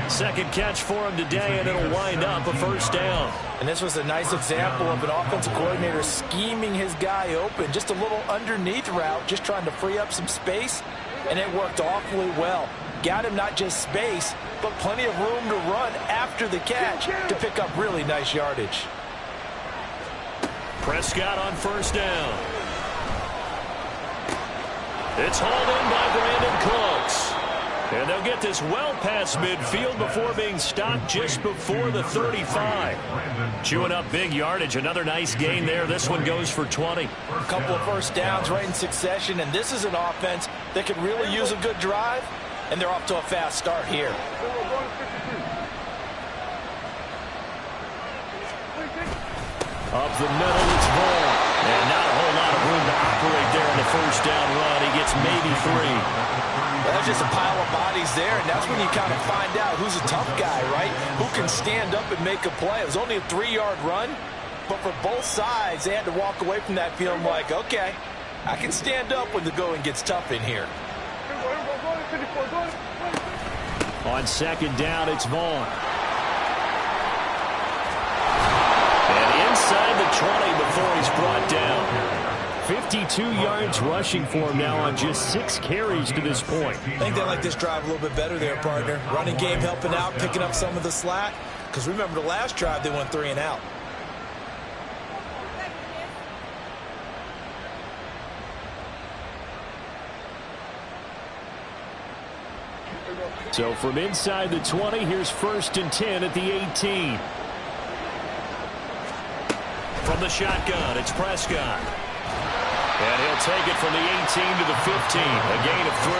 45. Second catch for him today, and it'll wind up a first down. And this was a nice example of an offensive coordinator scheming his guy open. Just a little underneath route, just trying to free up some space, and it worked awfully well. Got him not just space, but plenty of room to run after the catch to pick up really nice yardage. Prescott on first down. It's hauled in by Brandon Cooks. And they'll get this well past midfield before being stopped just before the 35. Chewing up big yardage. Another nice gain there. This one goes for 20. A couple of first downs right in succession, and this is an offense that could really use a good drive, and they're off to a fast start here. Up the middle, it's Vaughn. And not a whole lot of room to operate there in the first down run. He gets maybe 3. Well, there's just a pile of bodies there, and that's when you kind of find out who's a tough guy, right? Who can stand up and make a play. It was only a 3-yard run, but for both sides, they had to walk away from that feeling like, okay, I can stand up when the going gets tough in here. On second down, it's Vaughn. Inside the 20 before he's brought down. 52 yards rushing for him now on just 6 carries to this point. I think they like this drive a little bit better there, partner. Running game helping out, picking up some of the slack. Because remember, the last drive, they went 3 and out. So from inside the 20, here's 1st and 10 at the 18. From the shotgun, it's Prescott. And he'll take it from the 18 to the 15, a gain of 3.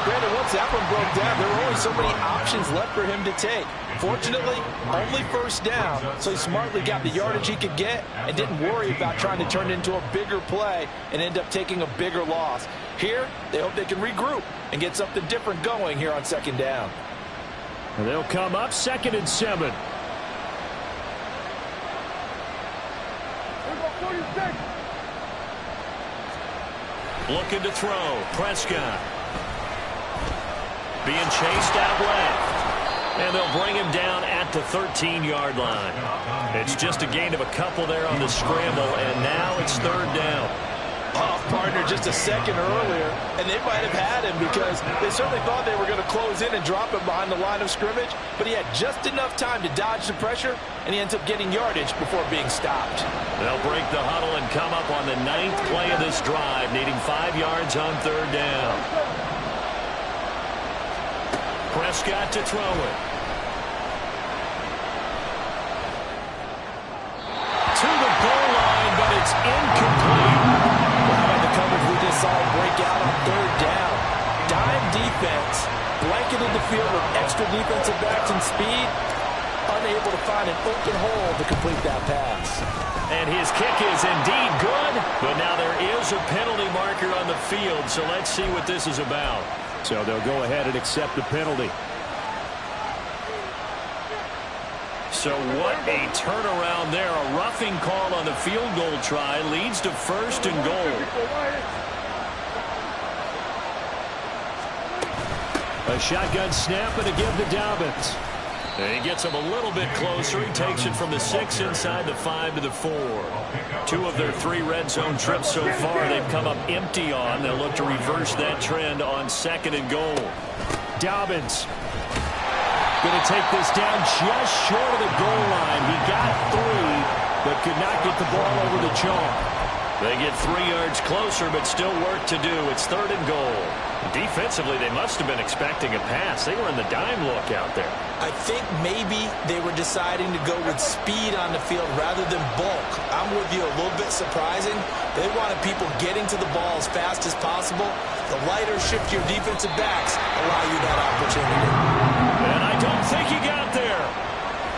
Brandon, once that one broke down, there were only so many options left for him to take. Fortunately, only first down, so he smartly got the yardage he could get and didn't worry about trying to turn it into a bigger play and end up taking a bigger loss. Here, they hope they can regroup and get something different going here on second down. And they'll come up 2nd and 7. Looking to throw. Prescott. Being chased out left. And they'll bring him down at the 13-yard line. It's just a gain of a couple there on the scramble, and now it's 3rd down. Off partner just a second earlier, and they might have had him because they certainly thought they were going to close in and drop him behind the line of scrimmage, but he had just enough time to dodge the pressure, and he ends up getting yardage before being stopped. They'll break the huddle and come up on the 9th play of this drive, needing 5 yards on 3rd down. Prescott to throw it. To the goal line, but it's incomplete. Coverage we just saw break out on 3rd down. Dime defense, blanketed the field with extra defensive backs and speed, unable to find an open hole to complete that pass. And his kick is indeed good, but now there is a penalty marker on the field, so let's see what this is about. So they'll go ahead and accept the penalty. So what a turnaround there. A roughing call on the field goal try leads to 1st and goal. A shotgun snap and a give to Dobbins. And he gets him a little bit closer. He takes it from the 6 inside the 5 to the 4. 2 of their 3 red zone trips so far they've come up empty on. They'll look to reverse that trend on 2nd and goal. Dobbins going to take this down just short of the goal line. He got 3, but could not get the ball over the chalk. They get 3 yards closer, but still work to do. It's 3rd and goal. Defensively, they must have been expecting a pass. They were in the dime look out there. I think maybe they were deciding to go with speed on the field rather than bulk. I'm with you, a little bit surprising. They wanted people getting to the ball as fast as possible. The lighter, shiftier defensive backs allow you that opportunity. And I don't think he got there.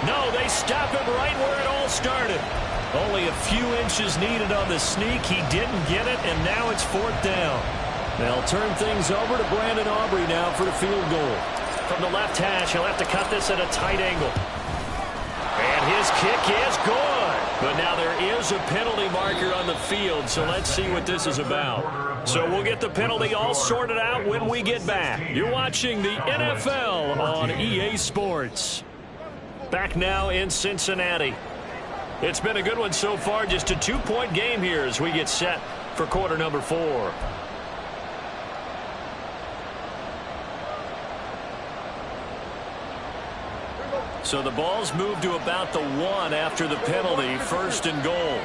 No, they stop him right where it all started. Only a few inches needed on the sneak. He didn't get it, and now it's 4th down. They'll turn things over to Brandon Aubrey now for the field goal. From the left hash, he'll have to cut this at a tight angle. And his kick is good. But now there is a penalty marker on the field, so let's see what this is about. So we'll get the penalty all sorted out when we get back. You're watching the NFL on EA Sports. Back now in Cincinnati. It's been a good one so far. Just a 2-point game here as we get set for quarter number 4. So the ball's moved to about the 1 after the penalty. 1st and goal.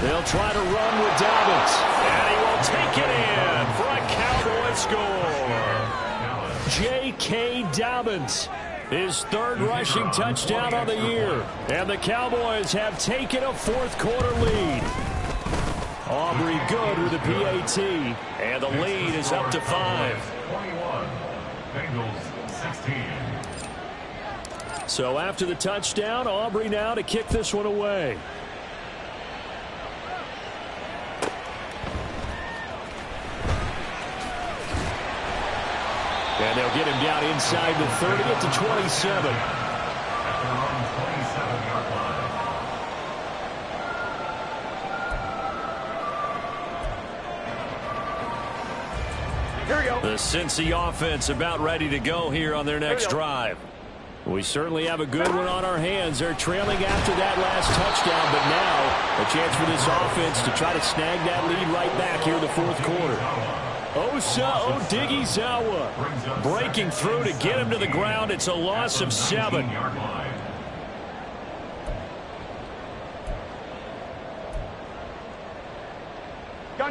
They'll try to run with Dobbins. And he will take it in for a Cowboy score. J.K. Dobbins, his 3rd rushing touchdown on the year. And the Cowboys have taken a 4th quarter lead. Aubrey good with a PAT. And the lead is up to 5. 21. Bengals 16. So after the touchdown, Aubrey now to kick this one away. And they'll get him down inside the 30 at the 27. After around 27-yard line. Here we go. The Cincy offense about ready to go here on their next drive. We certainly have a good one on our hands. They're trailing after that last touchdown, but now a chance for this offense to try to snag that lead right back here in the 4th quarter. Osa Odighizuwa breaking through to get him to the ground. It's a loss of 7.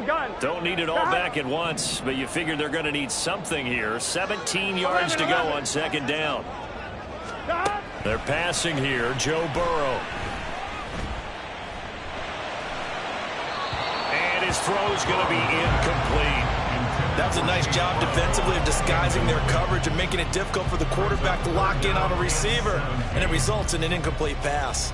Gun. Don't need it all back at once, but you figure they're going to need something here. 17 yards to go on 2nd down. They're passing here. Joe Burrow. And his throw's going to be incomplete. That was a nice job defensively of disguising their coverage and making it difficult for the quarterback to lock in on a receiver, and it results in an incomplete pass.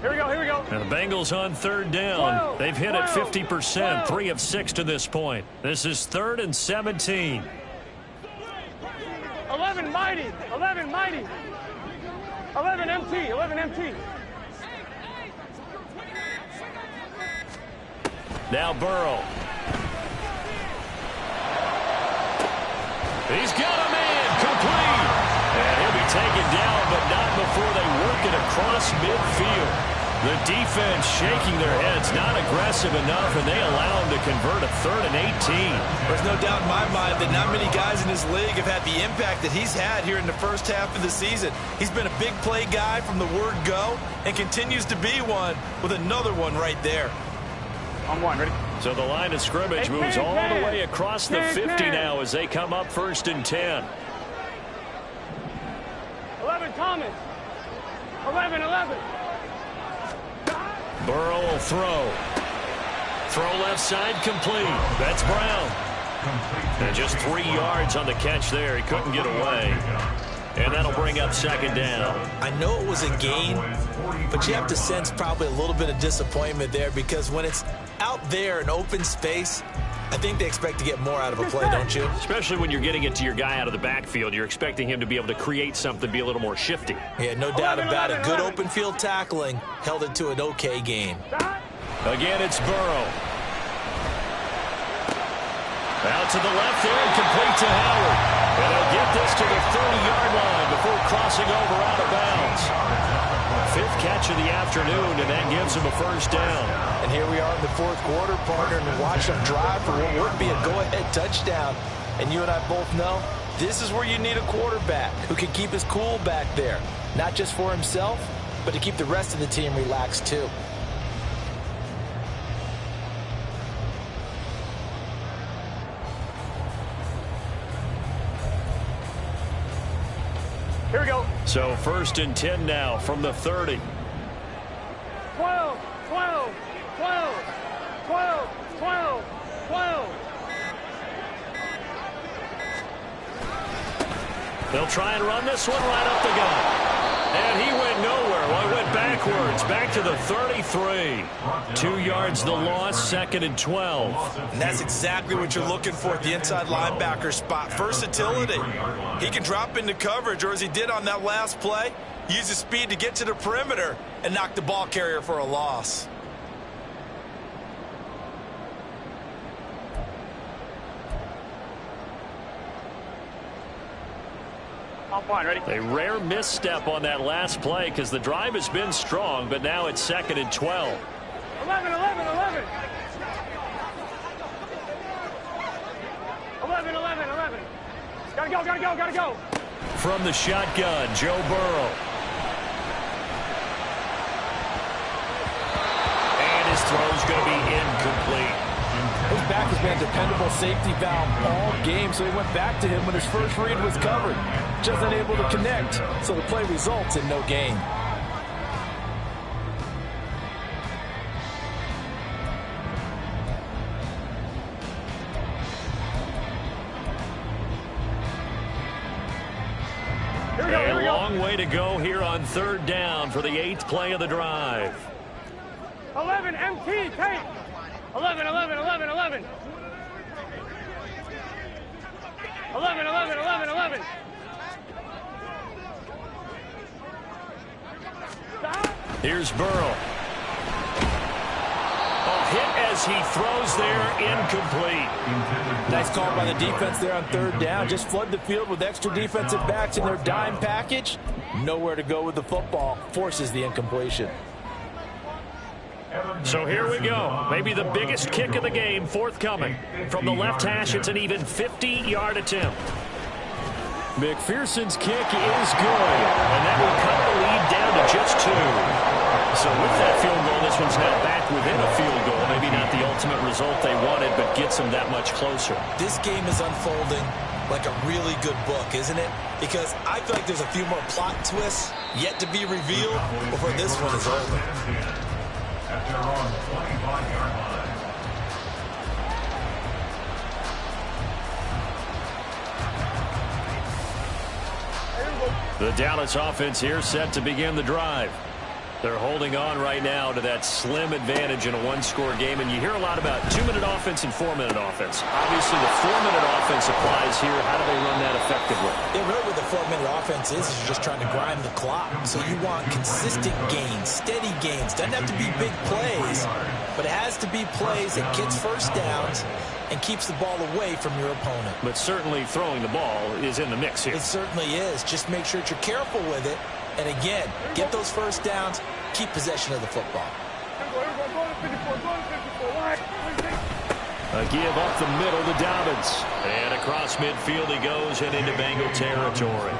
Here we go. And the Bengals on 3rd down. They've hit it 50%, 3 of 6 to this point. This is 3rd and 17. 11 mighty. 11 mighty. 11 MT. 11 MT. Now Burrow. He's got a man complete. And he'll be taken down, but not before they work it across midfield. The defense shaking their heads, not aggressive enough, and they allow him to convert a 3rd and 18. There's no doubt in my mind that not many guys in this league have had the impact that he's had here in the first half of the season. He's been a big play guy from the word go and continues to be one with another one right there. On 1, ready? So the line of scrimmage moves all the way across the 50 now as they come up 1st and 10. 11 Thomas. 11. Burrow will throw. Throw left side complete. That's Brown. And just 3 yards on the catch there. He couldn't get away. And that'll bring up second down. I know it was a gain, but you have to sense probably a little bit of disappointment there because when it's out there in open space, I think they expect to get more out of a play, don't you? Especially when you're getting it to your guy out of the backfield. You're expecting him to be able to create something, be a little more shifty. Yeah, no doubt about it. Good open field tackling held it to an okay gain. Again, it's Burrow. Out to the left there and complete to Howard. And they'll get this to the 30-yard line before crossing over out of bounds. Fifth catch of the afternoon, and that gives him a first down. And here we are in the fourth quarter, partner, and watch them drive for what would be a go-ahead touchdown. And you and I both know this is where you need a quarterback who can keep his cool back there, not just for himself, but to keep the rest of the team relaxed too. Here we go. So first and 10 now from the 30. 12, 12, 12, 12, 12, 12. They'll try and run this one right up the gut. And he went nowhere. Well, he went backwards, back to the 33. 2 yards the loss, second and 12. And that's exactly what you're looking for at the inside linebacker spot. Versatility. He can drop into coverage, or as he did on that last play, use his speed to get to the perimeter and knock the ball carrier for a loss. I'm fine, ready? A rare misstep on that last play because the drive has been strong, but now it's second and 12. 11, 11, 11. 11, 11, 11. Gotta go, gotta go, gotta go. From the shotgun, Joe Burrow. And his throw's going to be incomplete. His back has been a dependable safety valve all game, so he went back to him when his first read was covered. Just unable to connect, so the play results in no gain. A long way to go here on third down for the 8th play of the drive. 11, MT, take. 11, 11, 11, 11. 11, 11, 11, 11. Here's Burrow. A hit as he throws there, incomplete. Nice call by the defense there on third down. Just flood the field with extra defensive backs in their dime package. Nowhere to go with the football. Forces the incompletion. So here we go. Maybe the biggest kick of the game forthcoming. From the left hash, it's an even 50-yard attempt. McPherson's kick is good. And that will cut the lead down to just 2. So with that field goal, this one's now back within a field goal. Maybe not the ultimate result they wanted, but gets them that much closer. This game is unfolding like a really good book, isn't it? Because I feel like there's a few more plot twists yet to be revealed before this one is over. After on 25-yard line. The Dallas offense here set to begin the drive. They're holding on right now to that slim advantage in a one-score game, and you hear a lot about 2-minute offense and 4-minute offense. Obviously, the 4-minute offense applies here. How do they run that effectively? Yeah, really what the 4-minute offense is you're just trying to grind the clock. So you want consistent gains, steady gains. Doesn't have to be big plays, but it has to be plays that gets first downs and keeps the ball away from your opponent. But certainly throwing the ball is in the mix here. It certainly is. Just make sure that you're careful with it. And again, get those first downs, keep possession of the football. A give up the middle to Dobbins. And across midfield he goes and into Bengal territory.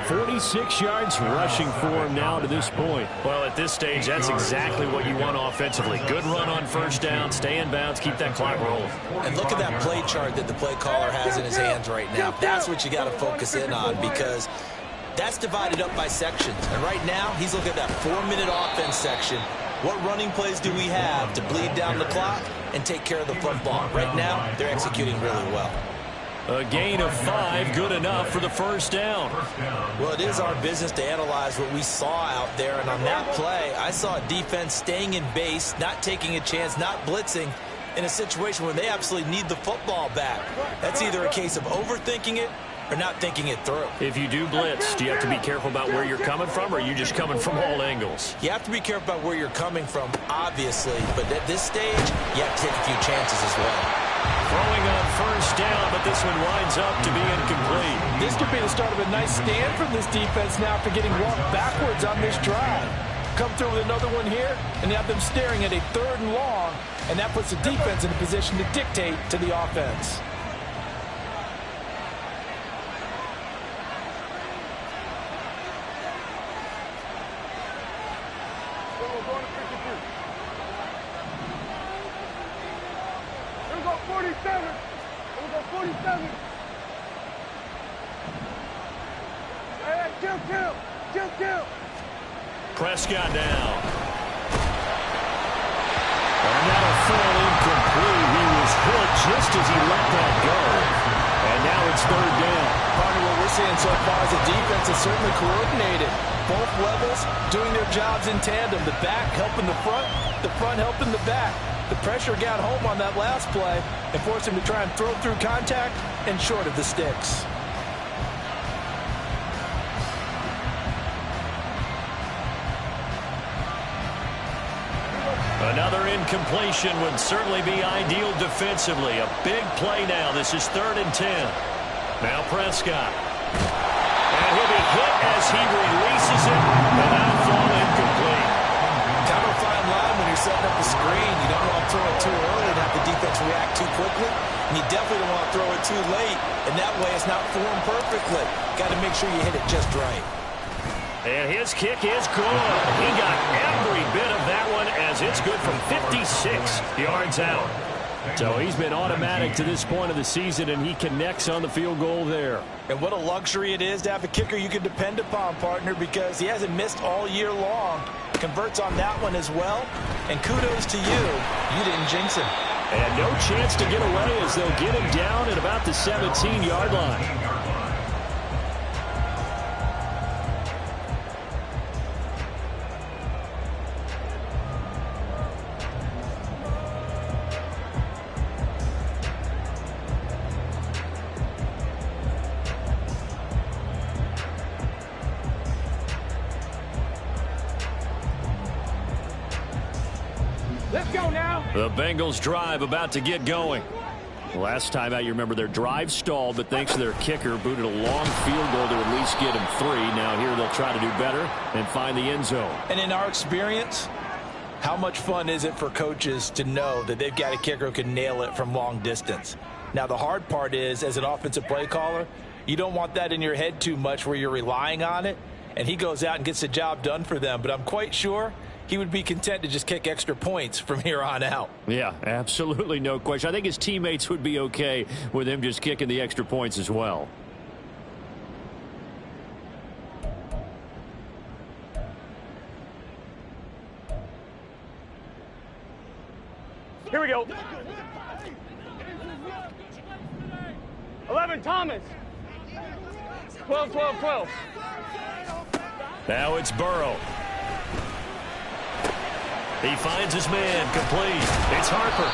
46 yards rushing for him now to this point. Well, at this stage, that's exactly what you want offensively. Good run on first down, stay in bounds, keep that clock rolling. And look at that play chart that the play caller has in his hands right now. That's what you got to focus in on because that's divided up by sections. And right now, he's looking at that 4-minute offense section. What running plays do we have to bleed down the clock and take care of the football? Right now, they're executing really well. A gain of 5, good enough for the first down. Well, it is our business to analyze what we saw out there, and on that play, I saw a defense staying in base, not taking a chance, not blitzing in a situation where they absolutely need the football back. That's either a case of overthinking it or not thinking it through. If you do blitz, do you have to be careful about where you're coming from, or are you just coming from all angles? You have to be careful about where you're coming from, obviously, but at this stage, you have to take a few chances as well. Throwing on first down, but this one winds up to be incomplete. This could be the start of a nice stand from this defense now after getting walked backwards on this drive. Come through with another one here, and you have them staring at a 3rd and long, and that puts the defense in a position to dictate to the offense. Prescott down. And that'll fall incomplete. He was hit just as he let that go. And now it's 3rd down. Partner, what we're seeing so far is the defense is certainly coordinated. Both levels doing their jobs in tandem. The back helping the front helping the back. The pressure got home on that last play and forced him to try and throw through contact and short of the sticks. Another incompletion would certainly be ideal defensively. A big play now. This is 3rd and 10. Now Prescott. And he'll be hit as he releases it. And that'll fall incomplete. Kind of a fine line when you're setting up a screen. You don't want to throw it too early and have the defense react too quickly. And you definitely don't want to throw it too late. And that way it's not formed perfectly. Got to make sure you hit it just right. And his kick is good. He got every bit of that one as it's good from 56 yards out. So he's been automatic to this point of the season, and he connects on the field goal there. And what a luxury it is to have a kicker you can depend upon, partner, because he hasn't missed all year long. Converts on that one as well. And kudos to you. You didn't jinx him. And no chance to get away as they'll get him down at about the 17-yard line. Let's go now. The Bengals drive about to get going. Last time out, you remember their drive stalled, but thanks to their kicker, booted a long field goal to at least get him 3. Now here they'll try to do better and find the end zone. And in our experience, how much fun is it for coaches to know that they've got a kicker who can nail it from long distance? Now, the hard part is, as an offensive play caller, you don't want that in your head too much where you're relying on it, and he goes out and gets the job done for them. But I'm quite sure he would be content to just kick extra points from here on out. Yeah, absolutely no question. I think his teammates would be okay with him just kicking the extra points as well. Here we go. 11, Thomas. 12, 12, 12. Now it's Burrow. He finds his man, complete. It's Harper.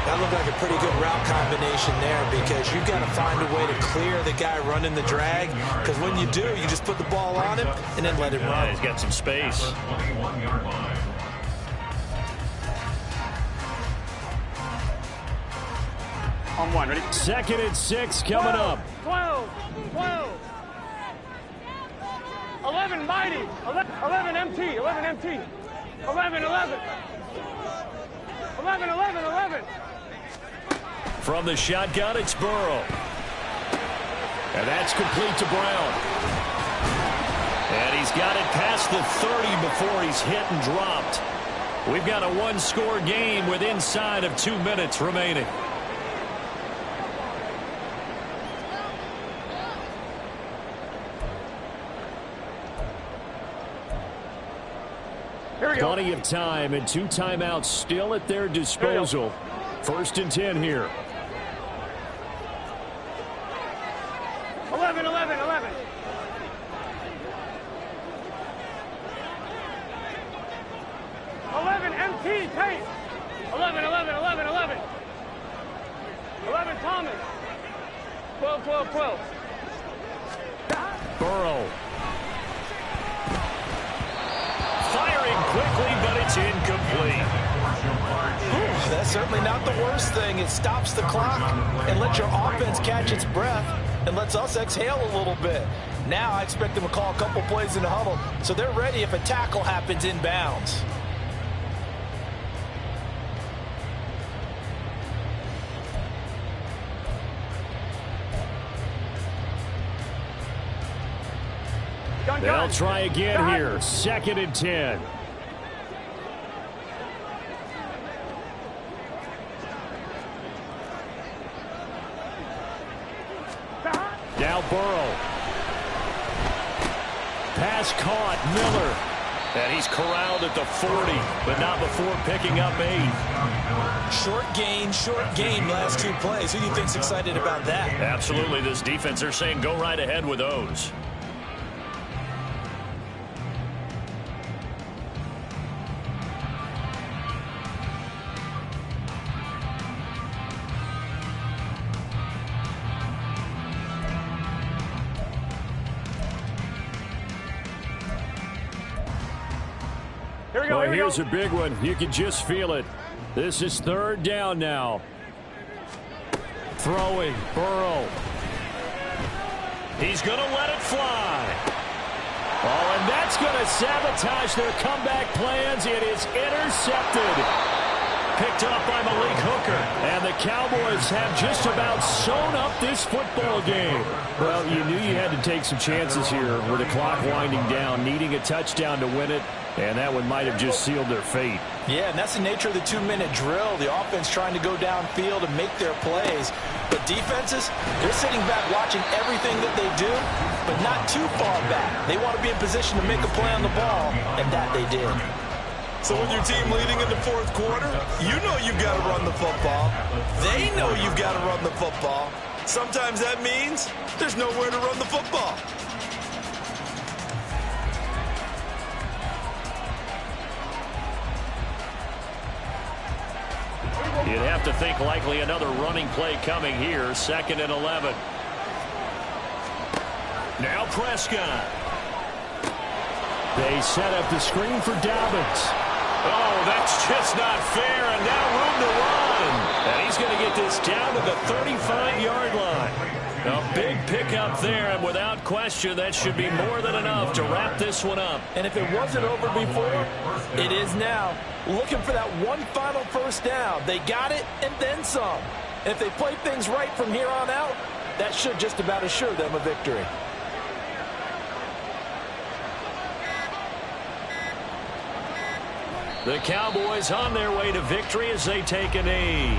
That looked like a pretty good route combination there because you've got to find a way to clear the guy running the drag, because when you do, you just put the ball on him and then let him run. He's got some space. On one, ready? 2nd and 6 coming up. 12, 12. 11, mighty. 11, MT, 11, MT. 11, 11. 11, 11, 11. From the shotgun, it's Burrow. And that's complete to Brown. And he's got it past the 30 before he's hit and dropped. We've got a one-score game with inside of 2 minutes remaining. Plenty of time and 2 timeouts still at their disposal. 1st and 10 here. Thomas. 12, 12, 12. Burrow. Firing quickly, but it's incomplete. That's certainly not the worst thing. It stops the clock and lets your offense catch its breath and lets us exhale a little bit. Now I expect them to call a couple plays in the huddle so they're ready if a tackle happens inbounds. They'll try again here. 2nd and 10. Now Burrow. Pass caught. Miller. And he's corralled at the 40, but not before picking up 8. Short gain last 2 plays. Who do you think's excited about that? Absolutely, this defense, they're saying go right ahead with those. Well, here's a big one. You can just feel it. This is 3rd down now. Throwing. Burrow. He's going to let it fly. Oh, and that's going to sabotage their comeback plans. It is intercepted. Picked up by Malik Hooker. And the Cowboys have just about sewn up this football game. Well, you knew you had to take some chances here with the clock winding down, needing a touchdown to win it. And that one might have just sealed their fate. Yeah, and that's the nature of the 2-minute drill. The offense trying to go downfield and make their plays. But defenses, they're sitting back watching everything that they do, but not too far back. They want to be in position to make a play on the ball, and that they did. So with your team leading in the 4th quarter, you know you've got to run the football. They know you've got to run the football. Sometimes that means there's nowhere to run the football. You'd have to think likely another running play coming here. 2nd and 11. Now Prescott. They set up the screen for Dobbins. Oh, that's just not fair, and now room to run. And he's going to get this down to the 35-yard line. A big pickup there, and without question, that should be more than enough to wrap this one up. And if it wasn't over before, it is now. Looking for that one final 1st down. They got it and then some. And if they play things right from here on out, that should just about assure them a victory. The Cowboys on their way to victory as they take a knee.